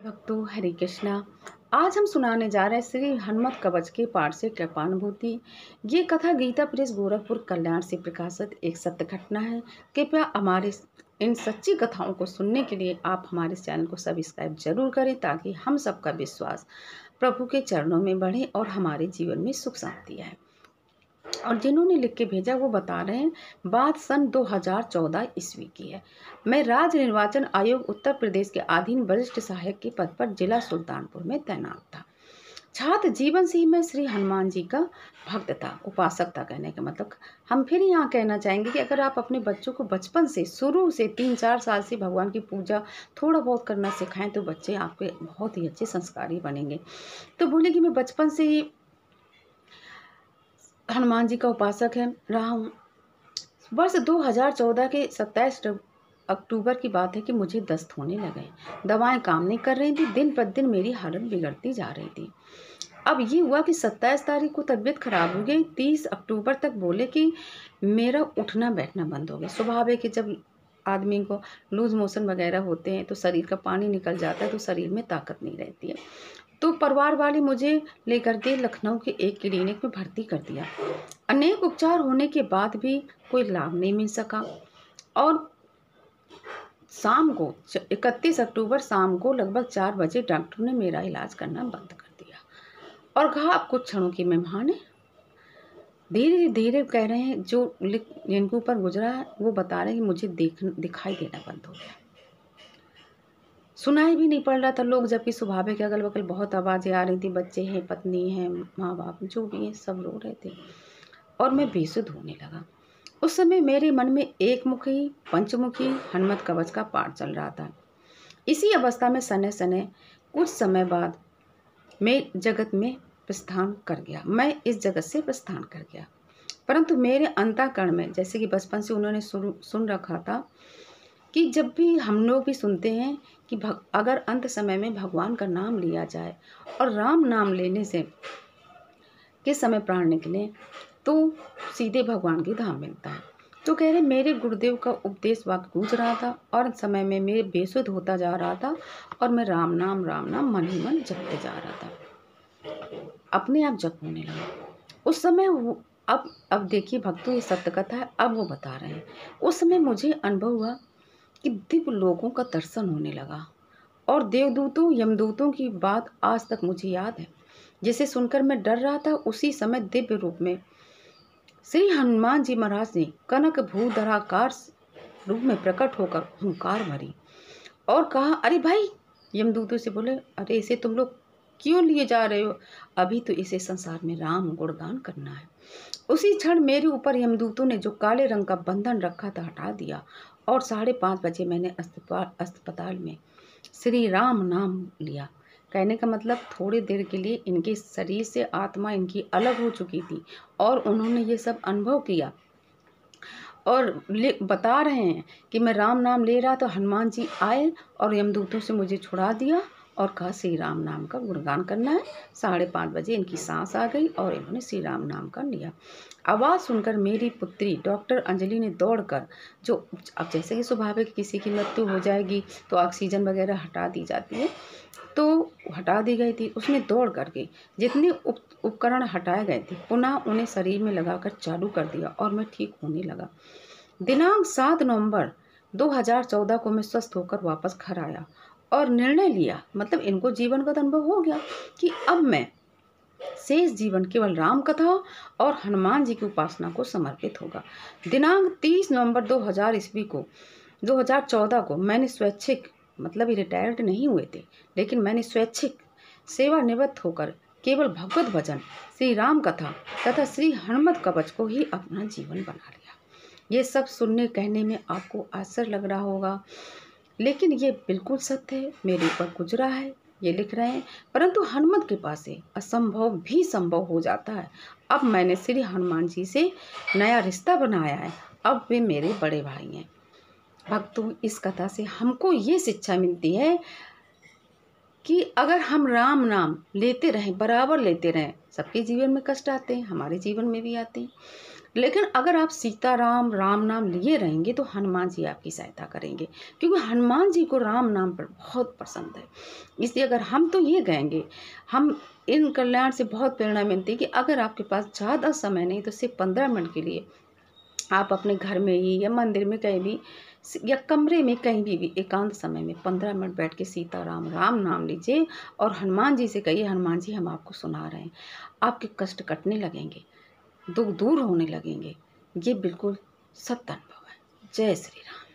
भक्तों हरे कृष्णा। आज हम सुनाने जा रहे हैं श्री हनुमत कवच के पाठ से कृपानुभूति। ये कथा गीता प्रेस गोरखपुर कल्याण से प्रकाशित एक सत्य घटना है। कृपया हमारे इन सच्ची कथाओं को सुनने के लिए आप हमारे चैनल को सब्सक्राइब जरूर करें, ताकि हम सबका विश्वास प्रभु के चरणों में बढ़े और हमारे जीवन में सुख शांति आए। और जिन्होंने लिख के भेजा वो बता रहे हैं, बात सन 2014 ईस्वी की है। मैं राज्य निर्वाचन आयोग उत्तर प्रदेश के अधीन वरिष्ठ सहायक के पद पर जिला सुल्तानपुर में तैनात था। छात्र जीवन से ही मैं श्री हनुमान जी का भक्त था, उपासक था। कहने का मतलब हम फिर यहाँ कहना चाहेंगे कि अगर आप अपने बच्चों को बचपन से शुरू से 3-4 साल से भगवान की पूजा थोड़ा बहुत करना सिखाएं तो बच्चे आपके बहुत ही अच्छे संस्कारी बनेंगे। तो बोले कि मैं बचपन से ही हनुमान जी का उपासक रहा हूँ। वर्ष 2014 के 27 अक्टूबर की बात है कि मुझे दस्त होने लगे। दवाएं काम नहीं कर रही थी, दिन पर दिन मेरी हालत बिगड़ती जा रही थी। अब ये हुआ कि 27 तारीख को तबीयत खराब हो गई। 30 अक्टूबर तक बोले कि मेरा उठना बैठना बंद हो गया। स्वभाव है कि जब आदमी को लूज मोशन वगैरह होते हैं तो शरीर का पानी निकल जाता है, तो शरीर में ताकत नहीं रहती है। तो परिवार वाले मुझे लेकर के लखनऊ के एक क्लिनिक में भर्ती कर दिया। अनेक उपचार होने के बाद भी कोई लाभ नहीं मिल सका और शाम को 31 अक्टूबर शाम को लगभग 4 बजे डॉक्टर ने मेरा इलाज करना बंद कर दिया और कहा अब कुछ क्षणों की मेहमान है। धीरे धीरे कह रहे हैं, जो जिनके ऊपर गुजरा है वो बता रहे हैं कि मुझे दिखाई देना बंद हो गया, सुनाई भी नहीं पड़ रहा था लोग, जबकि स्वभाव के अगल बगल बहुत आवाज़ें आ रही थी। बच्चे हैं, पत्नी है, माँ बाप जो भी हैं सब रो रहे थे और मैं बेसुध होने लगा। उस समय मेरे मन में एकमुखी पंचमुखी हनुमत कवच का पाठ चल रहा था। इसी अवस्था में सने सने कुछ समय बाद मैं जगत में प्रस्थान कर गया। मैं इस जगत से प्रस्थान कर गया, परंतु मेरे अंतःकरण में, जैसे कि बचपन से उन्होंने सुन रखा था कि जब भी हम लोग भी सुनते हैं कि अगर अंत समय में भगवान का नाम लिया जाए और राम नाम लेने से किस समय प्राण निकले तो सीधे भगवान के धाम मिलता है। तो कह रहे मेरे गुरुदेव का उपदेश वाक्य गूंज रहा था और समय में मेरे बेसुध होता जा रहा था और मैं राम नाम मन ही मन जपते जा रहा था, अपने आप जप होने लगा। उस समय अब देखिए भक्तों, ये सत्य कथा है। अब वो बता रहे हैं, उस समय मुझे अनुभव हुआ कि दिव्य लोगों का दर्शन होने लगा और देवदूतों यमदूतों की बात आज तक मुझे याद है, जिसे सुनकर मैं डर रहा था। उसी समय दिव्य रूप में श्री हनुमान जी महाराज ने कनक भूधराकार रूप में प्रकट होकर हुंकार भरी और कहा, अरे भाई, यमदूतों से बोले, अरे इसे तुम लोग क्यों लिए जा रहे हो? अभी तो इसे संसार में राम गुणगान करना है। उसी क्षण मेरे ऊपर यमदूतों ने जो काले रंग का बंधन रखा था हटा दिया और 5:30 बजे मैंने अस्पताल में श्री राम नाम लिया। कहने का मतलब थोड़ी देर के लिए इनके शरीर से आत्मा इनकी अलग हो चुकी थी और उन्होंने ये सब अनुभव किया और बता रहे हैं कि मैं राम नाम ले रहा तो हनुमान जी आए और यमदूतों से मुझे छुड़ा दिया और कहा श्री राम नाम का गुणगान करना है। 5:30 बजे इनकी सांस आ गई और इन्होंने श्री राम नाम का लिया। आवाज़ सुनकर मेरी पुत्री डॉक्टर अंजलि ने दौड़कर, जो अब जैसे कि स्वाभाविक किसी की मृत्यु हो जाएगी तो ऑक्सीजन वगैरह हटा दी जाती है, तो हटा दी गई थी। उसने दौड़ करके जितने उपकरण हटाए गए थे पुनः उन्हें शरीर में लगाकर चालू कर दिया और मैं ठीक होने लगा। दिनांक 7 नवंबर 2014 को मैं स्वस्थ होकर वापस घर आया और निर्णय लिया, मतलब इनको जीवन का अनुभव हो गया कि अब मैं शेष जीवन केवल राम कथा और हनुमान जी की उपासना को समर्पित होगा। दिनांक 30 नवंबर 2014 को मैंने स्वैच्छिक, मतलब रिटायर्ड नहीं हुए थे, लेकिन मैंने स्वैच्छिक सेवानिवृत्त होकर केवल भगवत भजन, श्री राम कथा तथा श्री हनुमत कवच को ही अपना जीवन बना लिया। ये सब सुनने कहने में आपको आश्चर्य लग रहा होगा, लेकिन ये बिल्कुल सत्य है, मेरे ऊपर गुजरा है, ये लिख रहे हैं। परंतु हनुमत कृपा से असंभव भी संभव हो जाता है। अब मैंने श्री हनुमान जी से नया रिश्ता बनाया है, अब वे मेरे बड़े भाई हैं। भक्तों, इस कथा से हमको ये शिक्षा मिलती है कि अगर हम राम नाम लेते रहें, बराबर लेते रहें, सबके जीवन में कष्ट आते हैं, हमारे जीवन में भी आते हैं, लेकिन अगर आप सीताराम राम नाम लिए रहेंगे तो हनुमान जी आपकी सहायता करेंगे, क्योंकि हनुमान जी को राम नाम पर बहुत पसंद है। इसलिए अगर हम तो ये कहेंगे, हम इन कल्याण से बहुत प्रेरणा मिलती है कि अगर आपके पास ज़्यादा समय नहीं तो सिर्फ 15 मिनट के लिए आप अपने घर में ही या मंदिर में कहीं भी या कमरे में कहीं भी एकांत समय में 15 मिनट बैठ के सीताराम राम नाम लीजिए और हनुमान जी से कहिए, हनुमान जी हम आपको सुना रहे हैं, आपके कष्ट कटने लगेंगे, दुख दूर होने लगेंगे। ये बिल्कुल सत्य अनुभव है। जय श्री राम।